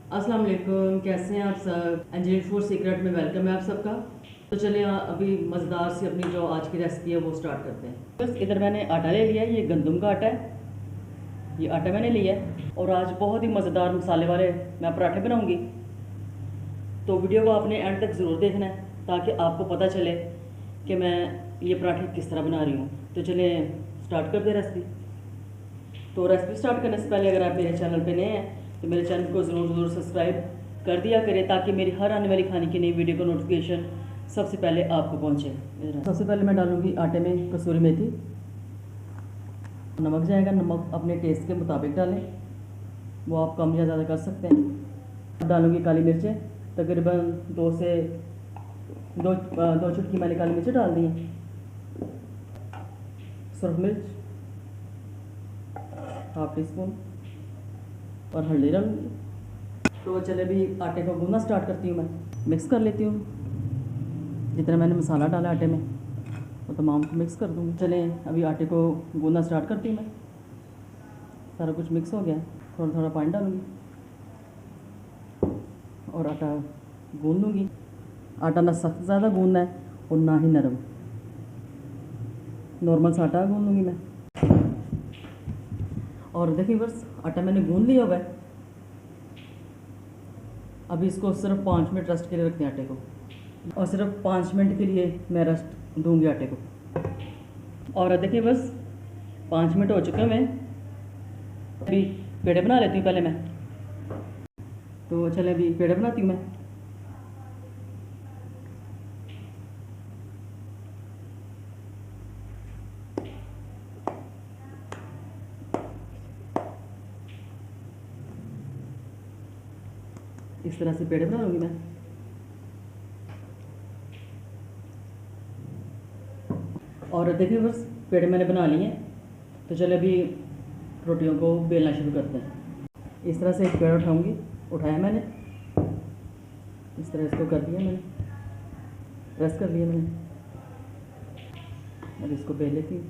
अस्सलाम वालेकुम, कैसे हैं आप सब। इंजीनियर फूड सीक्रेट में वेलकम है आप सबका। तो चलिए अभी मज़ेदार सी अपनी जो आज की रेसिपी है वो स्टार्ट करते हैं। बस इधर मैंने आटा ले लिया है, ये गंदम का आटा है, ये आटा मैंने लिया है। और आज बहुत ही मज़ेदार मसाले वाले मैं पराठे बनाऊंगी, तो वीडियो को आपने एंड तक ज़रूर देखना है ताकि आपको पता चले कि मैं ये पराठे किस तरह बना रही हूँ। तो चलिए स्टार्ट करते हैं रेसिपी। तो रेसिपी स्टार्ट करने से पहले अगर आप मेरे चैनल पे नए हैं तो मेरे चैनल को ज़रूर सब्सक्राइब कर दिया करें ताकि मेरी हर आने वाली खाने की नई वीडियो का नोटिफिकेशन सबसे पहले आपको पहुंचे। सबसे पहले मैं डालूंगी आटे में कसूरी मेथी, नमक जाएगा, नमक अपने टेस्ट के मुताबिक डालें, वो आप कम या ज़्यादा कर सकते हैं। डालूंगी काली मिर्चें, तकरीबन दो चुटकी मैंने काली मिर्चें डाल दी हैं। सुरख मिर्च हाफ टी स्पून और हल्दी डालूंगी। तो चले भी आटे को गूंदना स्टार्ट करती हूँ, मैं मिक्स कर लेती हूँ। जितना मैंने मसाला डाला आटे में वो तमाम को मिक्स कर दूँगी। चले अभी आटे को गूंदना स्टार्ट करती हूँ मैं। सारा कुछ मिक्स हो गया, थोड़ा थोड़ा पानी डालूँगी और आटा गूंद दूँगी। आटा ना सख्त ज़्यादा गूंदना है और ना ही नरम, नॉर्मल सा आटा गूंदूँगी मैं। और देखिए बस आटा मैंने गूंद लिया हुआ है। अभी इसको सिर्फ 5 मिनट रेस्ट के लिए रखते हैं आटे को, और सिर्फ 5 मिनट के लिए मैं रेस्ट दूंगी आटे को। और देखिए बस 5 मिनट हो चुके हैं। मैं अभी पेड़े बना लेती हूँ पहले मैं। तो चले अभी पेड़े बनाती हूँ मैं। इस तरह से पेड़े बना लूँगी मैं। और देखिए बस पेड़े मैंने बना लिए हैं। तो चले अभी रोटियों को बेलना शुरू करते हैं। इस तरह से एक पेड़ उठाऊंगी, उठाया मैंने, इस तरह इसको कर दिया मैंने, प्रेस कर लिया मैंने। अब इसको बेल लेती हूँ।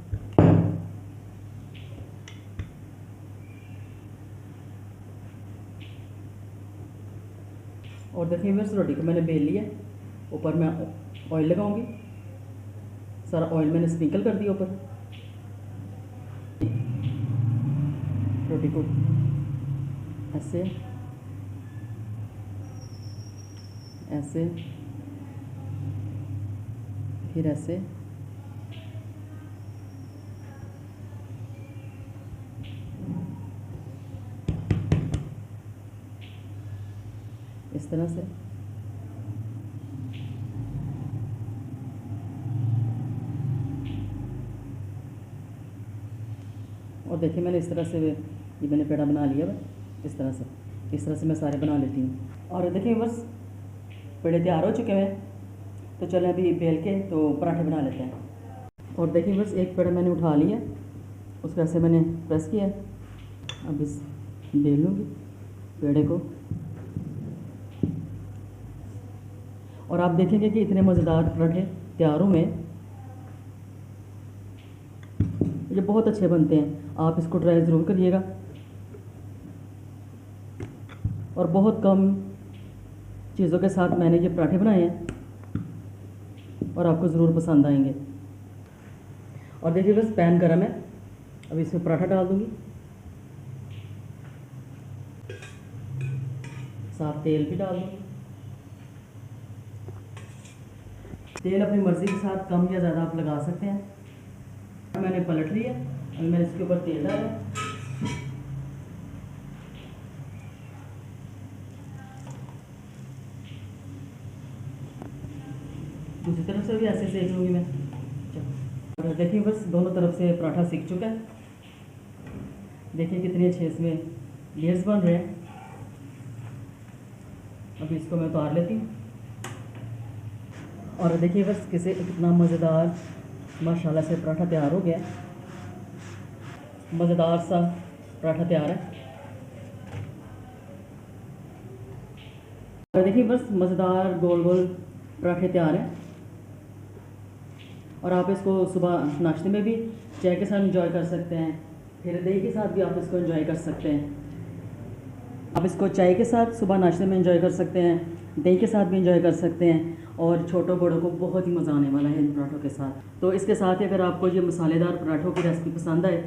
और देखिए बस रोटी को मैंने बेल लिया। ऊपर मैं ऑयल लगाऊंगी, सारा ऑयल मैंने स्प्रिंकल कर दिया ऊपर। रोटी को ऐसे ऐसे फिर ऐसे, इस तरह से। और देखिए मैंने इस तरह से ये मैंने पेड़ा बना लिया है। इस तरह से मैं सारे बना लेती हूँ। और देखिए बस पेड़े तैयार हो चुके हैं। तो चलें अभी बेल के तो पराठे बना लेते हैं। और देखिए बस एक पेड़ा मैंने उठा लिया, उसको ऐसे मैंने प्रेस किया। अब इस बेल लूँगी पेड़े को। और आप देखेंगे कि इतने मज़ेदार पराठे तैयार हुए, ये बहुत अच्छे बनते हैं। आप इसको ट्राई ज़रूर करिएगा और बहुत कम चीज़ों के साथ मैंने ये पराठे बनाए हैं और आपको ज़रूर पसंद आएंगे। और देखिए बस पैन गरम है, अभी इसमें पराठा डाल दूँगी। साथ तेल भी डाल दूँगी। तेल अपनी मर्ज़ी के साथ कम या ज़्यादा आप लगा सकते हैं। मैंने पलट लिया, अभी मैंने इसके ऊपर तेल डाला। दूसरी तरफ से भी ऐसे सेक लूँगी मैं। और देखिए बस दोनों तरफ से पराठा सीख चुका है। देखिए कितने अच्छे इसमें लेयर्स बन रहे हैं। अभी इसको मैं उतार लेती हूँ। और देखिए बस कितना मज़ेदार माशाल्लाह से पराठा तैयार हो गया। मज़ेदार सा पराठा तैयार है। और देखिए बस मज़ेदार गोल गोल पराठे तैयार हैं। और आप इसको सुबह नाश्ते में भी चाय के साथ एंजॉय कर सकते हैं, फिर दही के साथ भी आप इसको एंजॉय कर सकते हैं। आप इसको चाय के साथ सुबह नाश्ते में एंजॉय कर सकते हैं, दही के साथ भी एंजॉय कर सकते हैं, और छोटों बड़ों को बहुत ही मज़ा आने वाला है इन पराठों के साथ। तो इसके साथ ही अगर आपको ये मसालेदार पराठों की रेसिपी पसंद आए,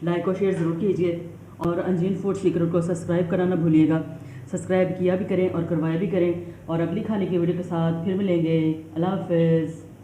लाइक और शेयर ज़रूर कीजिए, और अंजीन फूड सीक्रेट को सब्सक्राइब कराना भूलिएगा। सब्सक्राइब किया भी करें और करवाया भी करें, और अगली खाने की वीडियो के साथ फिर मिलेंगे। अल्लाह हाफ़िज़।